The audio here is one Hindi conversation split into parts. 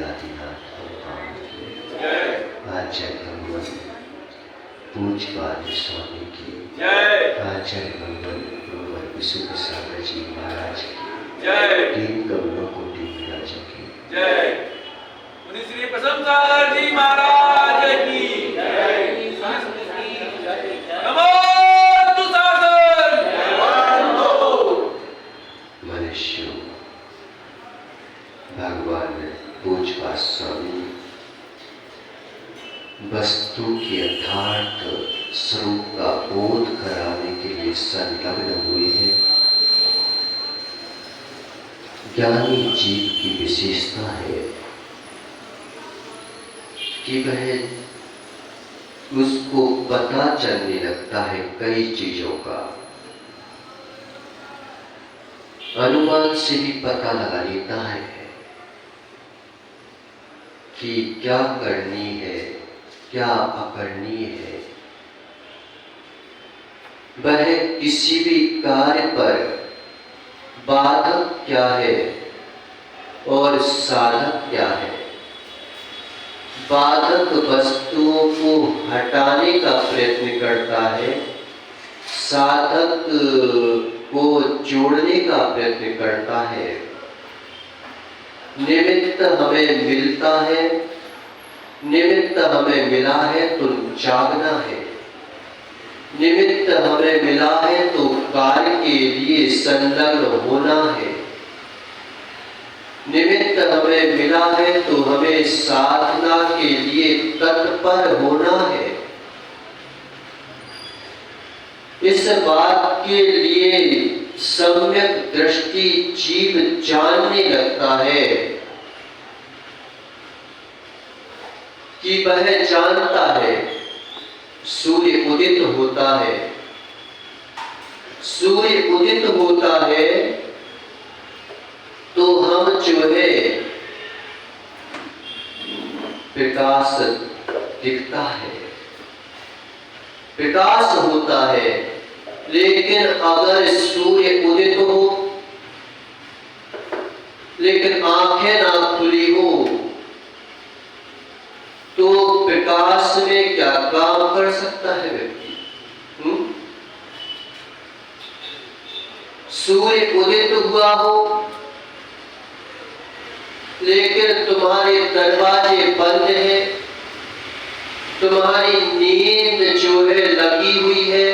आदिनाथ भगवान की आचार्य भगवान पूज्यपाद स्वामी की आचार्य भगवान भगवान विशुद्ध सागर जी महाराज की तीन करोड़ों कोटि महाराज की जय। मुनि श्री प्रशंसर जी महाराज की नमो शासन। मनुष्य भगवान पूज्यपाद स्वामी वस्तु के यथार्थ स्वरूप का बोध कराने के लिए संलग्न हुए हैं। ज्ञानी जीव की विशेषता है कि वह उसको पता चलने लगता है कई चीजों का, अनुमान से भी पता लगा लेता है कि क्या करनी है क्या अकरनी है। वह किसी भी कार्य पर बाधक क्या है और साधक क्या है, बाधक वस्तुओं को हटाने का प्रयत्न करता है, साधक को जोड़ने का प्रयत्न करता है। निमित्त हमें मिलता है, निमित्त हमें मिला है तो जागना है, निमित्त हमें मिला है तो कार्य के लिए संलग्न होना है, निमित्त हमें मिला है तो हमें साधना के लिए तत्पर होना है। इस बात के लिए सम्यक दृष्टि जीव जानने लगता है कि वह जानता है सूर्य उदित होता है, सूर्य उदित होता है तो हम जो है प्रकाश दिखता है, प्रकाश होता है। लेकिन अगर सूर्य उदित हो लेकिन आंखें ना खुली हो तो प्रकाश में क्या काम कर सकता है व्यक्ति? सूर्य उदित हुआ हो लेकिन तुम्हारे दरवाजे बंद हैं, तुम्हारी नींद जो है लगी हुई है,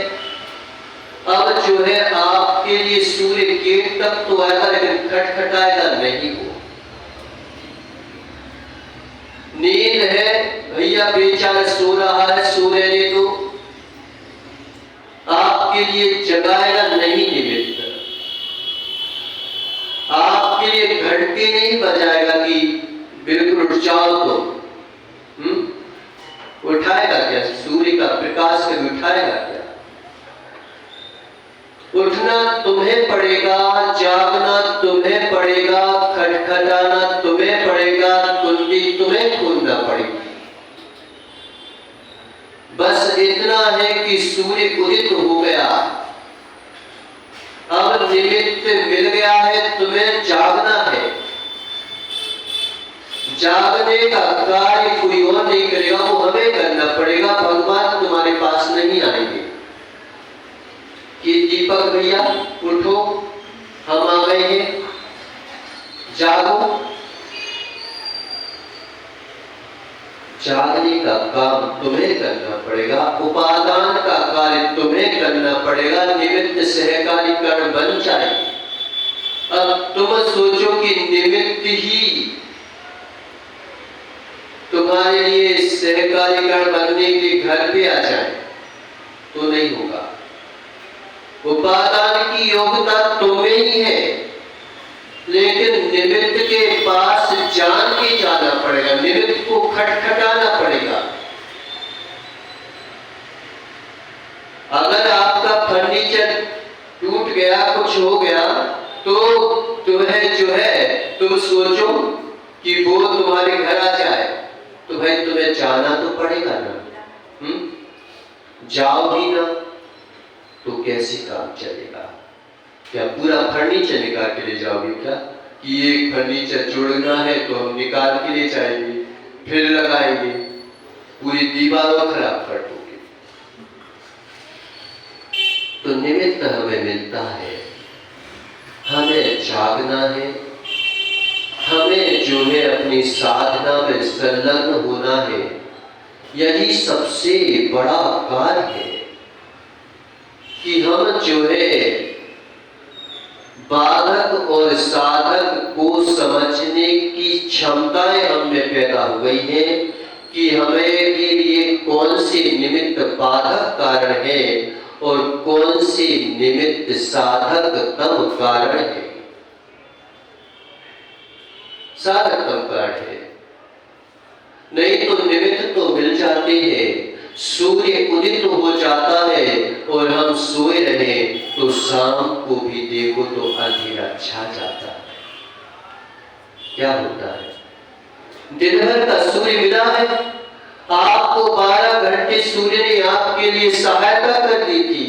अब जो है आपके लिए सूर्य गेट तक तो आएगा लेकिन खटखटाएगा नहीं वो। नींद है भैया बेचारा सो रहा है, सो रहने दो, आपके लिए जगाएगा नहीं निमित्त, आपके लिए घंटे नहीं बजाएगा कि बिल्कुल उठ जाओ तो उठाएगा क्या? सूर्य का प्रकाश कभी उठाएगा क्या? उठना तुम्हें पड़ेगा, जागना तुम्हें पड़ेगा, खटखटाना तुम्हें पड़ेगा, कुंडी तुम्हें खोलना पड़ेगी। बस इतना है कि सूर्य उदित हो गया, अब निमित्त मिल गया है, तुम्हें जागना है। जागने का कार्य कोई और नहीं करेगा, वो हमें करना पड़ेगा। भगवान तुम्हारे पास नहीं आएंगे कि दीपक भैया उठो हम आ गए हैं, जागो। जागने का काम तुम्हें करना पड़ेगा, उपादान का कार्य तुम्हें करना पड़ेगा, निमित्त सहकारी कर्ण बन जाए। अब तुम सोचो कि निमित्त ही तुम्हारे लिए सहकारी कर्ण बनने के लिए घर पे आ जाए तो नहीं होगा। उपादान की योग्यता तुम्हें ही है, लेकिन निमित्त के पास जान के जाना पड़ेगा, निमित्त को खटखटाना पड़ेगा। अगर आपका फर्नीचर टूट गया, कुछ हो गया, तो तुम्हें जो है तुम सोचो कि वो तुम्हारे घर आ जाए तो भाई तुम्हें जाना तो पड़ेगा ना। जाओगी ना तो कैसे काम चलेगा? क्या पूरा फर्नीचर निकाल के ले जाओगे क्या कि एक फर्नीचर जोड़ना है तो हम निकाल के ले जाएंगे, फिर लगाएंगे, पूरी दीवारों खराब कर दोगे। तो निमित्त हमें मिलता है, हमें जागना है, हमें जो है अपनी साधना में संलग्न होना है। यही सबसे बड़ा कार्य है कि हम जो है बाधक और साधक को समझने की क्षमताएं हमें पैदा हो गई है कि हमें के लिए कौन से निमित्त बाधक कारण है और कौन से निमित्त साधकतम कारण है। साधकतम कारण है, नहीं तो निमित्त तो मिल जाते हैं। सूर्य उदित हो जाता है और हम सोए रहे तो शाम को भी देखो तो अंधेरा छा जाता है। क्या होता है? दिन भर का सूर्य मिला है आपको, 12 घंटे सूर्य ने आपके लिए सहायता कर दी थी,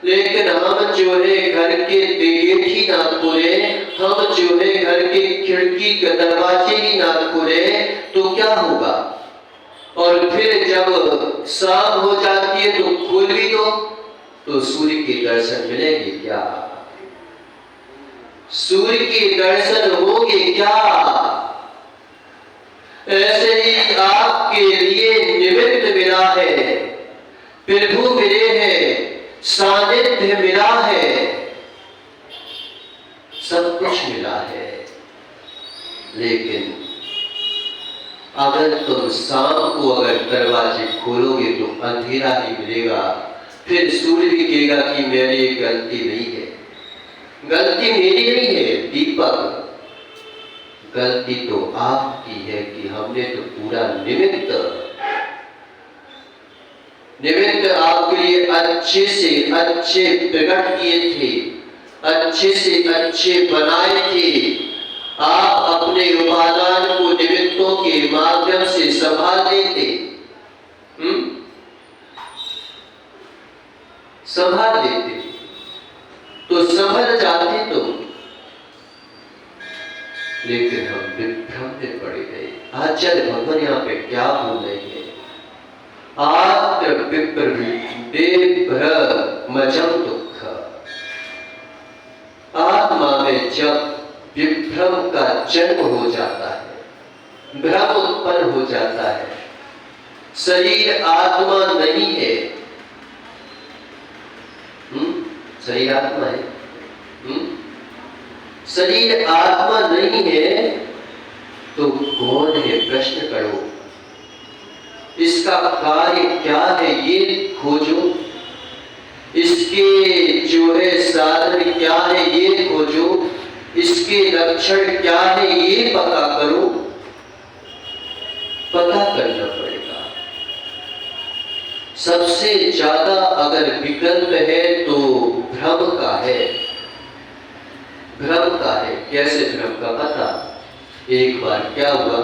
लेकिन हम जो है घर के गेट ही ना खोले, हम जो है घर के खिड़की के दरवाजे ही ना खोले तो क्या होगा? और फिर जब शाम हो जाती है तो खोल भी दो तो सूर्य के दर्शन मिलेंगे क्या? सूर्य के दर्शन होंगे क्या? ऐसे ही आपके लिए निमित्त मिला है, प्रभु मिले हैं, सानिध्य मिला है, सब कुछ मिला है। लेकिन अगर तुम शाम को अगर दरवाजे खोलोगे तो अंधेरा ही मिलेगा। फिर सूर्य भी कहेगा कि मेरी गलती नहीं है, गलती मेरी नहीं है दीपक, गलती तो आपकी है कि हमने तो पूरा निमित्त आपके लिए अच्छे से अच्छे प्रकट किए थे, अच्छे से अच्छे बनाए थे। आप अपने उपादान को निमित्तों के माध्यम से संभाल लेते, संभाल लेते तो संभल जाते तुम, लेकिन हम विभ्रम में पड़ गए। आचार्य भगवान यहाँ पे क्या बोल रहे हैं? आत्र विभ्रमजम दुख। आत्मा में जब विभ्रम का जन्म हो जाता है, भ्रम उत्पन्न हो जाता है, शरीर आत्मा नहीं है, शरीर आत्मा है, शरीर आत्मा नहीं है तो कौन है? प्रश्न करो, इसका कार्य क्या है ये खोजो, इसके जो है साधन क्या है ये खोजो, इसके लक्षण क्या है ये पता करो। पता करना पड़ेगा। सबसे ज्यादा अगर विकल्प है तो भ्रम का है, भ्रम का है। कैसे भ्रम का? पता, एक बार क्या हुआ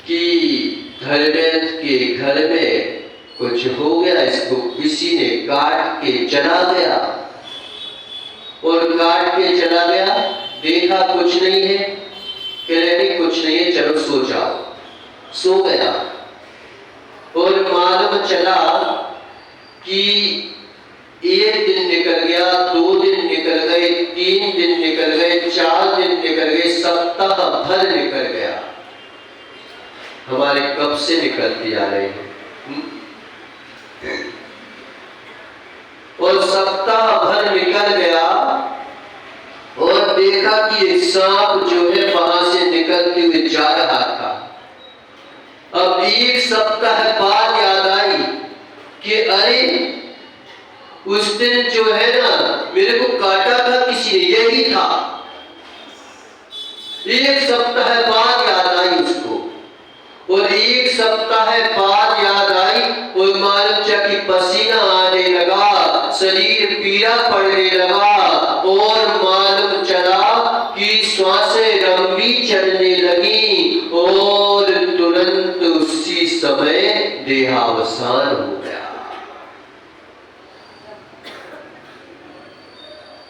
कि धर्मेंद्र के घर में कुछ हो गया, इसको किसी ने काट के चला गया, और काट के चला गया, देखा कुछ नहीं है, कह रहे कुछ नहीं है, चलो सो जाओ। सो गया और मालूम चला कि 1 दिन निकल गया, 2 दिन निकल गए, 3 दिन निकल गए, 4 दिन निकल गए, सप्ताह भर निकल गया। हमारे कब से निकलती आ रहे हैं, और सप्ताह भर निकल गया और देखा कि एक सांप जो है वहां से निकलते हुए जा रहा था। अब 1 सप्ताह बाद याद आई कि अरे उस दिन जो है ना मेरे को काटा था किसी ने, यही था। 1 सप्ताह बाद याद आई उसको, और 1 सप्ताह बाद याद आई और मालूम चला कि पसीना आने लगा, शरीर पीड़ा पड़ने लगा, और मालूम चला कि श्वासें लंबी चलने लगी, और तुरंत उसी समय देहावसान हो गया।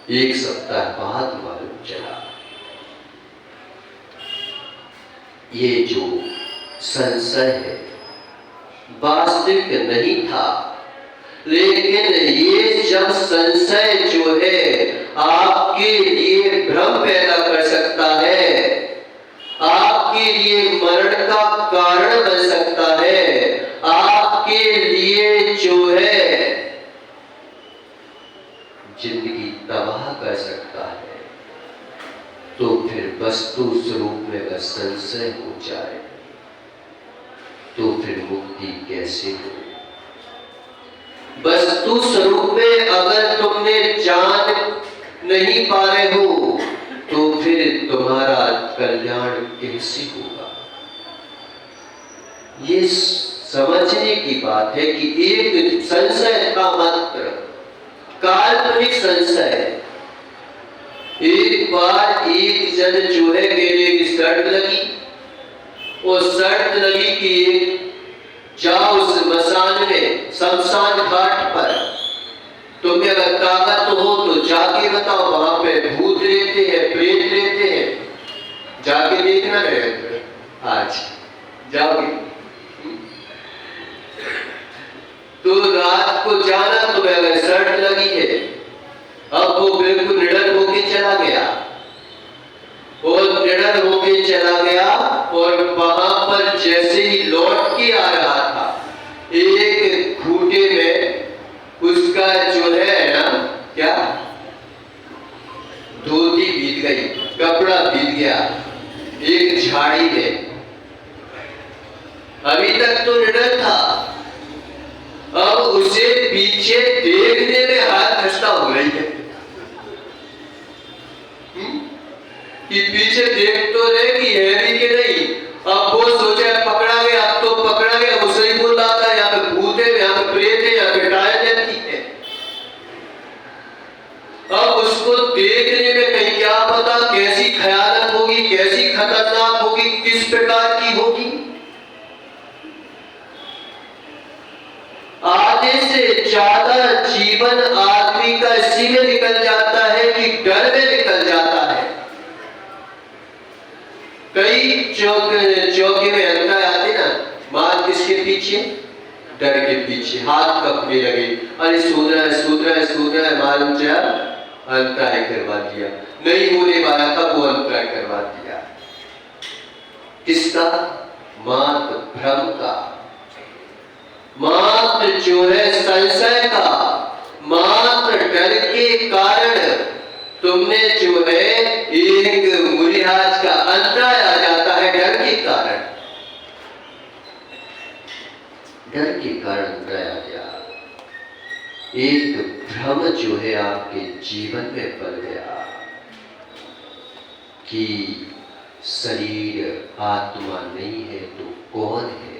एक सप्ताह बाद मालूम चला। ये जो संशय है वास्तविक नहीं था, लेकिन ये जब संशय जो है आपके लिए भ्रम पैदा कर सकता है, आपके लिए मरण का कारण बन सकता है, आपके लिए जो है जिंदगी तबाह कर सकता है, तो फिर वस्तु स्वरूप में वह संशय हो जाए तो फिर मुक्ति कैसे हो? वस्तु स्वरूप में अगर तुमने जान नहीं पा रहे हो तो फिर तुम्हारा कल्याण कैसे होगा? ये समझने की बात है कि एक संशय का मात्र काल्पनिक संशय। एक बार एक जन जो है मेरे की शर्त लगी, वो शर्त लगी कि जाओ उस मसान में, शमशान घाट पर, तुम्हें अगर ताकत हो तो जाके बताओ, वहां पे भूत रहते हैं, प्रेत रहते हैं, जाके देखना रहेगा। आज जाओगे तो रात को जाना, तुम्हें अगर शर्त लगी है। अब वो बिल्कुल निडर होके चला गया, और निडर होके चला गया, और वहां पर जैसे ही लौट के आ रहा था, एक खूंटे में उसका जो है ना क्या धोती भीग गई, कपड़ा भीग गया एक झाड़ी में। अभी तक तो निडर था, अब उसे पीछे देखने में हाथ खस्ता हो रही है कि पीछे देख तो रहे कि है भी कि नहीं। अब वो सोचा पकड़ा गया, अब तो पकड़ा गया, वो सही बोल रहा था, यहाँ पे भूत है, यहाँ पे प्रेत है, यहाँ पे टायर जाती है। अब उसको देखने में कहीं क्या पता कैसी खयानत होगी, कैसी खतरनाक होगी, किस प्रकार की होगी। आधे से ज्यादा जीवन आदमी का इसी में निकल जाता है कि डर में निकल जाता है। कई चौके में अंतर आते ना, मार किसके पीछे? डर के पीछे हाथ कपने लगे, अरे सूद रहा है, मालूम चला अंतराय करवा दिया, नहीं होने वाला था वो अंतराय करवा दिया। किसका? मात्र भ्रम का, मात्र जो है संशय का, मात्र डर के कारण तुमने जो है एक मुनिराज का अंतराय आ जाता है। डर के कारण, डर के कारण अंतराय आ गया। एक भ्रम जो है आपके जीवन में पल गया कि शरीर आत्मा नहीं है तो कौन है?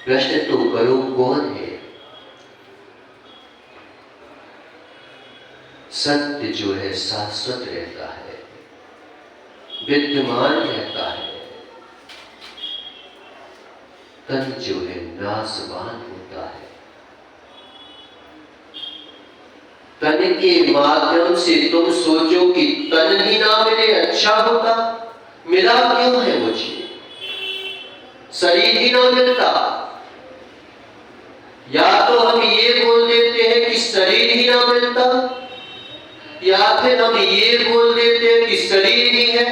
प्रश्न तो करो, कौन है? सत्य जो है शाश्वत रहता है, विद्यमान रहता है, तन जो है नाशवान होता है। तन के माध्यम से तुम सोचो कि तन ही ना मिले अच्छा होता, मिला क्यों है मुझे? शरीर ही ना मिलता। या तो हम ये बोल देते हैं कि शरीर ही ना मिलता, या फिर हम ये बोल देते हैं कि शरीर ही है।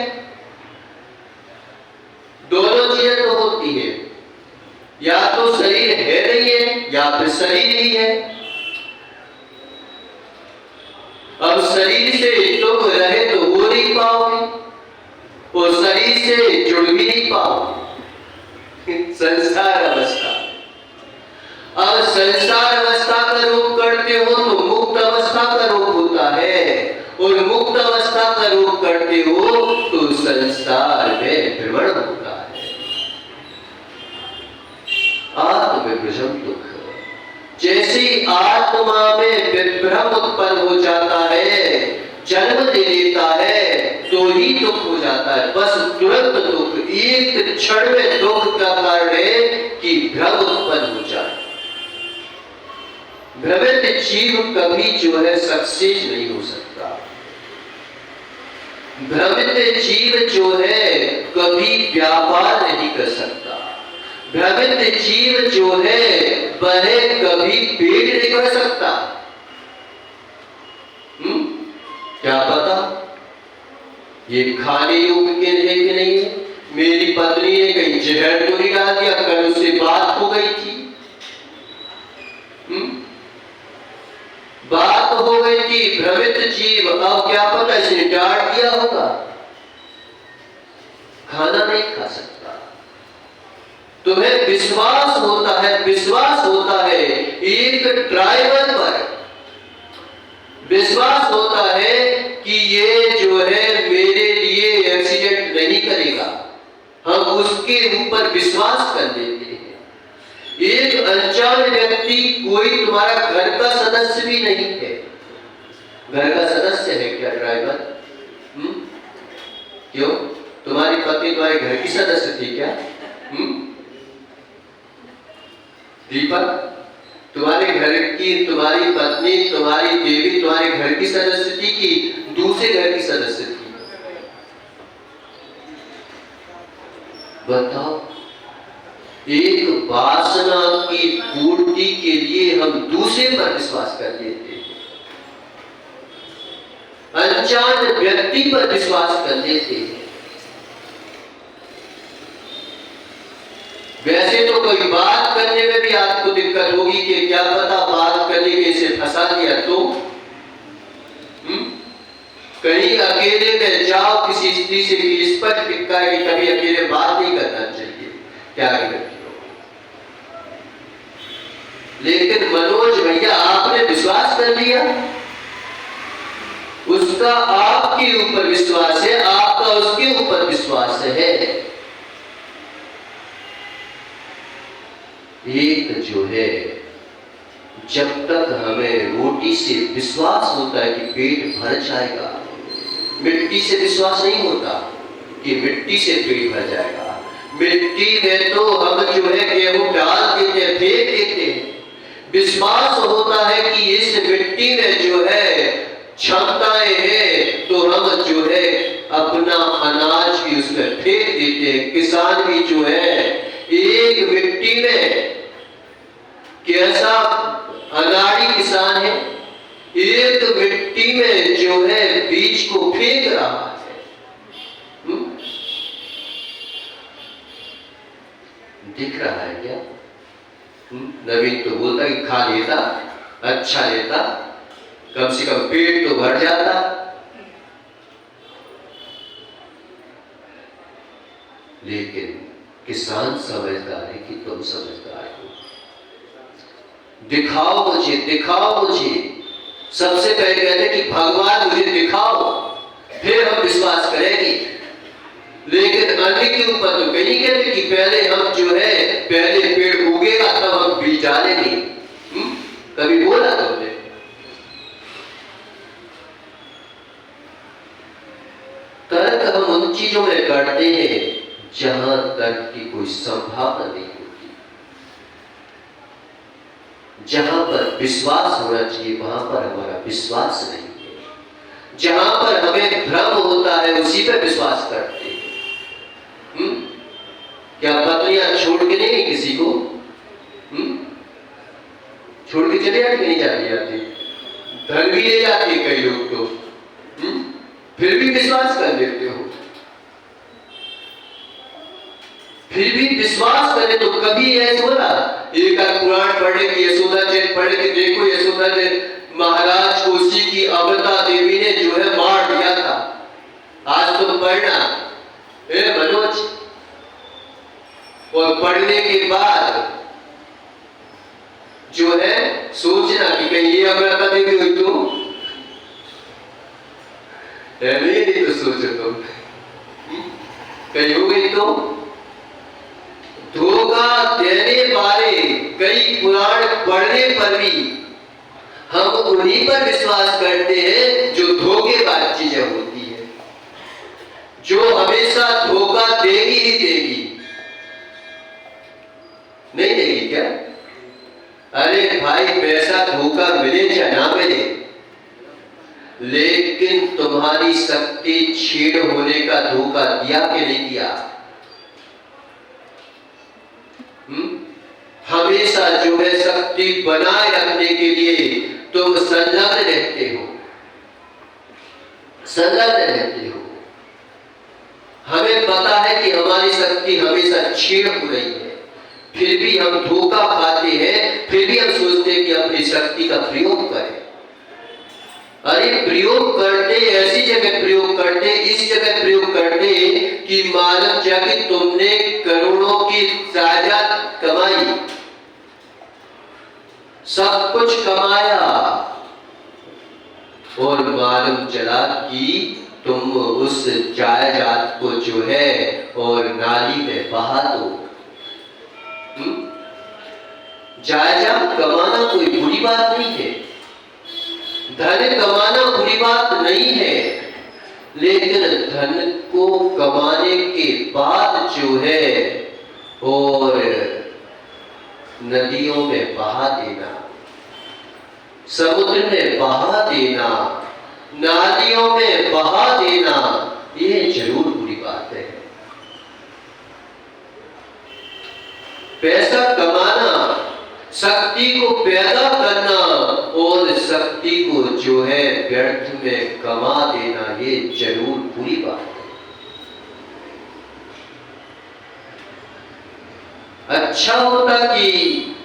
दोनों चीजें तो होती है, या तो शरीर है नहीं है या फिर शरीर ही है। अब शरीर से तुम रहे तो हो नहीं पाओगे, और शरीर से जुड़ भी नहीं पाओगे। संसार अवस्था। अब संसार अवस्था का रूप करते हो तो मुक्त अवस्था का रूप होता है, और मुक्त अवस्था का रूप करते हो तो संसार में भ्रमण होता है। आत्मविभ्रम दुख। जैसे ही आत्मा में विभ्रम उत्पन्न हो जाता है, जन्म दे देता है, तो ही दुख हो जाता है। बस तुरंत दुख, एक क्षण में दुख का कारण है कि भ्रम उत्पन्न हो जाए। भ्रमित जीव कभी जो है सक्सेस नहीं हो सकता। भ्रमित जीव जो है कभी व्यापार नहीं कर सकता। भ्रमित जीव जो है वह कभी पेट नहीं भर सकता। क्या पता ये खाने योग्य है कि नहीं है। मेरी पत्नी ने कहीं जहर तो नहीं डाल दिया, कल उससे बात हो गई थी, बात हो गई थी। भ्रमित जीव, अब क्या पता इसने डांट दिया होगा, खाना नहीं खा सकता। तुम्हें विश्वास होता है, विश्वास होता है एक ड्राइवर पर, विश्वास होता है कि ये जो है मेरे लिए एक्सीडेंट नहीं करेगा, हम उसके ऊपर विश्वास कर लेते हैं। एक अनजान व्यक्ति, कोई तुम्हारा घर का सदस्य भी नहीं है। घर का सदस्य है क्या ड्राइवर? क्यों? तुम्हारी पत्नी तुम्हारे घर की सदस्य थी क्या? दीपक, तुम्हारे घर की तुम्हारी पत्नी, तुम्हारी देवी तुम्हारे घर की सदस्य थी कि दूसरे घर की सदस्य थी? बताओ। एक वासना की पूर्ति के लिए हम दूसरे पर विश्वास कर लेते हैं, अनजान व्यक्ति पर विश्वास कर लेते हैं। वैसे तो कोई बात करने में भी आपको दिक्कत होगी कि क्या पता बात करने के इसे फंसा दिया तो। कहीं अकेले में जाओ, किसी स्त्री से स्पष्ट दिखता है कि कभी अकेले बात नहीं करना चाहिए, क्या करती हो। लेकिन मनोज भैया, आपने विश्वास कर लिया, उसका आपके ऊपर विश्वास है, आपका उसके ऊपर विश्वास है। एक जो है, जब तक हमें रोटी से विश्वास होता है कि पेट भर जाएगा, मिट्टी से विश्वास नहीं होता कि मिट्टी से पेट भर जाएगा। मिट्टी में तो हम जो है गेहूं डाल देते हैं, फेंक देते हैं। विश्वास होता है कि इस मिट्टी में जो है क्षमताएं हैं, तो हम जो है अपना अनाज भी उसमें फेंक देते हैं। किसान भी जो है एक मिट्टी में, कैसा अनाड़ी किसान है, एक मिट्टी में जो है बीज को फेंक रहा है। दिख रहा है क्या? नवीन तो बोलता कि खा लेता, अच्छा लेता, कम से कम पेट तो भर जाता। लेकिन किसान समझदार है कि तुम समझदार हो। दिखाओ मुझे, दिखाओ मुझे। सबसे पहले कहते कि भगवान मुझे दिखाओ, फिर हम विश्वास करेंगे। लेकिन अन्य के ऊपर तो कहीं कहते कि पहले हम जो है, पहले पेड़ उगेगा तब हम बीज डालेंगे। कभी बोला तुमने? तर्क हम उन चीजों में करते हैं जहां तर्क की कोई संभावना नहीं होती। जहां पर विश्वास होना चाहिए वहां पर हमारा विश्वास नहीं है। जहां पर हमें भ्रम होता है उसी पर विश्वास करते हैं। क्या पत्नियां छोड़ के नहीं किसी को? छोड़ के चले जाती, नहीं जाती जाती, धन भी ले जाती है कई लोग तो, फिर भी विश्वास कर लेते हो। फिर भी विश्वास करें तो कभी ऐसा बोला, एक पुराण पढ़े कि यशोदा चरित पढ़े कि देखो यशोदा ने महाराज को उसी की अमृता देवी ने जो है मार दिया था। आज तुम पढ़ना मनोज, और पढ़ने के बाद जो है सोचना कि कहीं ये अमृता देवी हुई तो नहीं तो सोचो तुम कहीं हो गई तो। धोखा देने वाले कई पुराण पढ़ने पर भी हम उन्हीं पर विश्वास करते हैं जो धोखेबाज चीजें होती है, जो हमेशा धोखा देगी ही देगी। नहीं देगी क्या? अरे भाई, पैसा धोखा धोखा मिले या ना मिले, लेकिन तुम्हारी शक्ति छीड़ होने का धोखा दिया कि नहीं दिया? हमेशा जो है शक्ति बनाए रखने के लिए तुम संलग्न रहते हो, संलग्न रहते हो। हमें पता है कि हमारी शक्ति हमेशा छीड़ हो रही है, फिर भी हम धोखा खाते हैं, फिर भी हम सोचते हैं कि अपनी शक्ति का प्रयोग करें। अरे प्रयोग करते, ऐसी जगह प्रयोग करते, इस जगह प्रयोग करते कि मालूम जा कि तुमने करोड़ों की जायदाद कमाई, सब कुछ कमाया, और मालूम चला कि तुम उस जायदाद को जो है और नाली में बहा दो। जायदाद कमाना कोई बुरी बात नहीं है, धन कमाना बुरी बात नहीं है, लेकिन धन को कमाने के बाद जो है और नदियों में बहा देना, समुद्र में बहा देना, नालियों में बहा देना, ये जरूर बुरी बात है। पैसा कमाना, शक्ति को पैदा करना और शक्ति को जो है व्यर्थ में कमा देना, ये जरूर बुरी बात है। अच्छा होता कि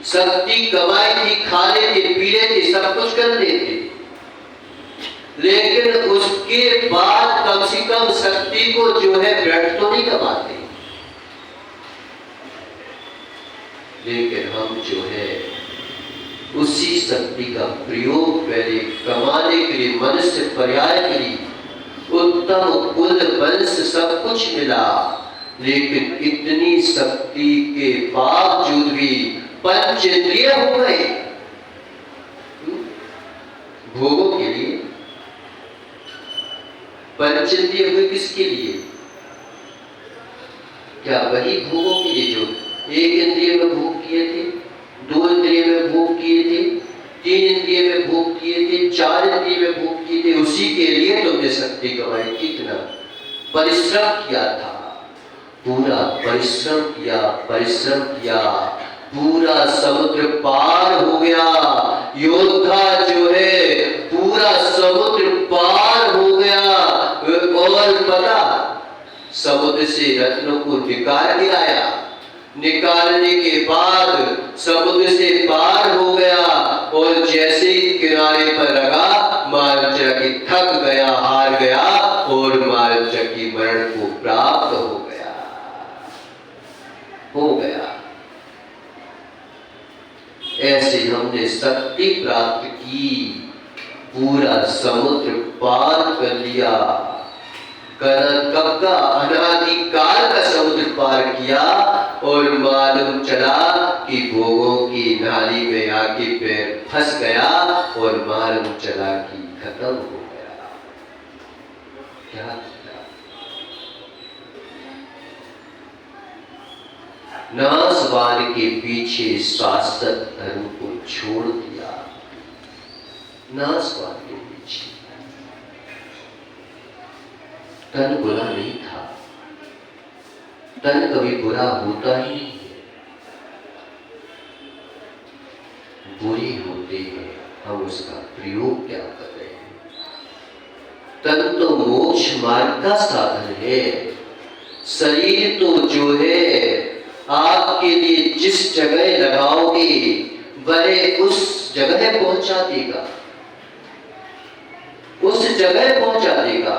शक्ति कमाई थी, खा लेते, पी लेते, सब कुछ कर लेते, लेकिन उसके बाद कम से कम शक्ति को जो है व्यर्थ तो नहीं कमाते। लेकिन हम जो है उसी शक्ति का प्रयोग पहले कमाने के लिए, मनुष्य पर्याय के लिए, उत्तम कुल वंश सब कुछ मिला, लेकिन इतनी शक्ति के बावजूद भी पंचेंद्रिय हो गए भोगों के लिए। पंचेंद्रिय हुए किसके लिए? क्या वही भोगों के लिए जो एक इंद्रिय में भोग किए थे, दो इंद्रिय में भोग किए थे, तीन इंद्रिय में भोग किए थे, चार इंद्रिय में भोग किए थे, उसी के लिए तुमने शक्ति कमाई। कितना परिश्रम किया था, पूरा परिश्रम किया, परिश्रम किया, पूरा समुद्र पार हो गया। योद्धा जो है पूरा समुद्र पार हो गया, और पता समुद्र से रत्नों को निकाल के लाया, निकालने के बाद समुद्र से पार हो गया, और जैसे ही किनारे पर लगा, मारीचकी थक गया, हार गया, और मारीचकी मरण को प्राप्त हो गया, हो गया। ऐसे हमने शक्ति प्राप्त की, पूरा समुद्र पार कर लिया, कब का अनादिकाल का समुद्र पार किया, और मालूम चला कि भोगों की नाली में आके पैर फंस गया, और मालूम चला कि खत्म हो गया। क्या किया? नासवान के पीछे शाश्वत धर्म को छोड़ दिया, नासवान के पीछे। तन बुरा नहीं था, तन कभी बुरा होता ही नहीं है, बुरे होते हैं, हम उसका प्रयोग क्या कर रहे हैं। तन तो मोक्ष मार्ग का साधन है, शरीर तो जो है आपके लिए जिस जगह लगाओगे वह उस जगह पहुंचा देगा, उस जगह पहुंचा देगा।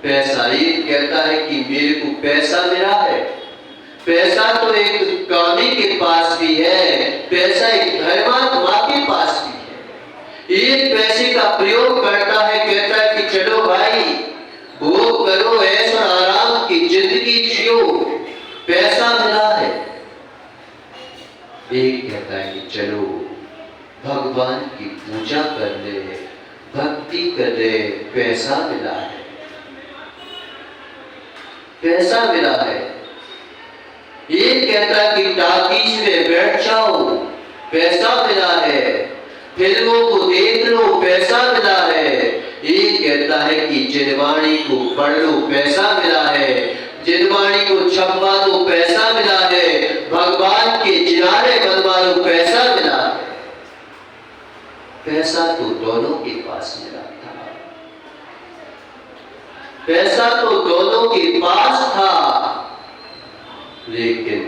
पैसा एक कहता है कि मेरे को पैसा मिला है, पैसा तो एक कामी के पास भी है, पैसा एक धर्मात्मा के पास भी है। एक पैसे का प्रयोग करता है, कहता है कि चलो भाई भोग करो, ऐसा आराम की जिंदगी जियो, पैसा मिला है। एक कहता है कि चलो भगवान की पूजा कर ले, भक्ति कर ले, पैसा मिला है, पैसा मिला है। एक कहता है कि टाकीज में बैठ जाओ, पैसा मिला है, फिल्मों को देख लो पैसा मिला है, ये कहता है कि जिनवाणी को पढ़ लो पैसा मिला है, जिनवाणी को छपवा दो पैसा मिला है, भगवान के किनारे बनवा लो पैसा मिला है। पैसा तो दोनों के पास मिला था, पैसा तो दोनों के पास था, लेकिन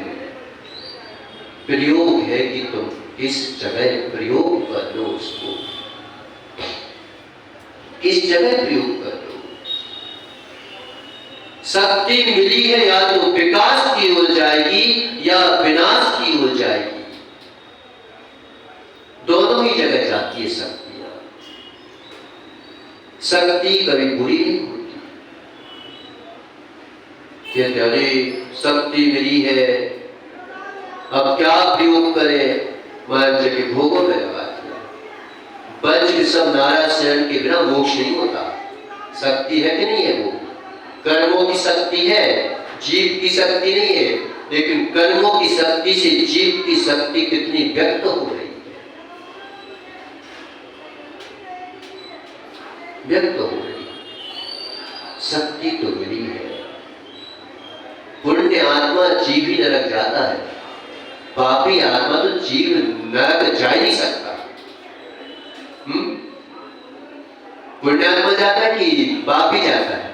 प्रयोग है कि तुम किस जगह प्रयोग कर लो उसको, किस जगह प्रयोग कर लो। शक्ति मिली है या तो विकास की ओर जाएगी या विनाश की ओर जाएगी, दोनों ही जगह जाती है शक्तियां। शक्ति कभी बुरी नहीं होती। कहते अरे शक्ति मिली है, अब क्या प्रयोग करें, मान जगह भोगों में लगा दिया। पंच सब नारायण शरण के बिना मोक्ष नहीं होता। शक्ति है कि नहीं है? वो कर्मों की शक्ति है, जीव की शक्ति नहीं है, लेकिन कर्मों की शक्ति से जीव की शक्ति कितनी व्यक्त हो रही है, व्यक्त हो रही है। शक्ति तो मिली है। पुण्य आत्मा जीव ही नरक जाता है, पापी आत्मा तो जीव नरक जा ही नहीं सकता। पुण्य आत्मा जाता है कि पापी जाता है?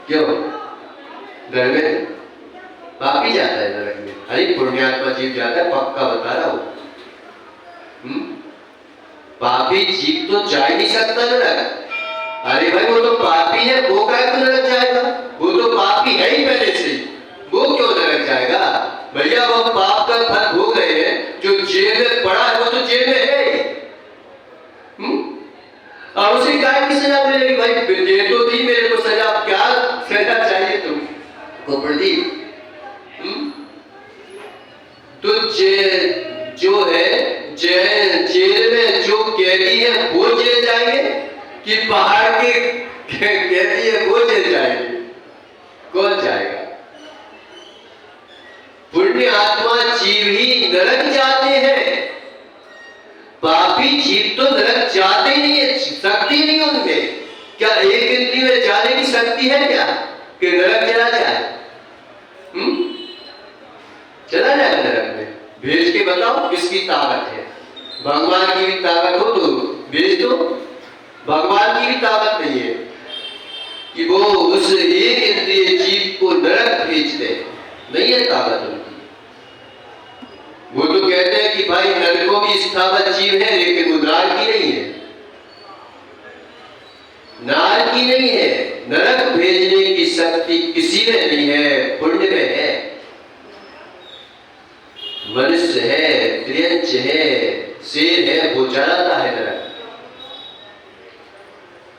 क्यों? घर में पापी जाता है नरक में, अरे पुण्यात्मा जीव जाता है, पक्का बता रहा हूं। पापी जीव तो जा ही नहीं सकता नरक। अरे भाई वो तो पापी है, वो क्या क्यों नरक जाएगा? वो तो पापी है ही पहले से, वो क्यों नरक जाएगा? भैया वो पाप का फल भोग रहे हैं, जो जेल में पड़ा है वो तो जेल में है। और उसे काय की सजा मिलेगी? भाई दे तो दी मेरे को सजा, क्या सजा चाहिए तुमको? प्रदीप तो जो है जेल में जो कैदी है वो जेल जाएंगे कि पहाड़ के कैदी है वो जेल जाएंगे? कौन जाएगा? पुण्य आत्मा जीव ही नरक जाते हैं, पापी जीव तो नरक जाते ही नहीं है, शक्ति नहीं उनमें। क्या एक इंद्रिय में जाने की शक्ति है क्या कि नरक चला जाए? चला जाए नरक में? भेज के बताओ किसकी ताकत है? भगवान की भी ताकत हो तो भेज दो, भगवान की भी ताकत नहीं है कि वो उस एक इंद्रिय जीव को नरक भेज दे, नहीं है ताकत उनकी। वो तो कहते हैं कि भाई नरकों की स्थापना जीव है, लेकिन वो नार की नहीं है, नार की नहीं है। नरक भेजने की शक्ति किसी में नहीं है, पुण्य में है। मनुष्य है, त्रियंच है, शेर है, वो जलाता है नरक।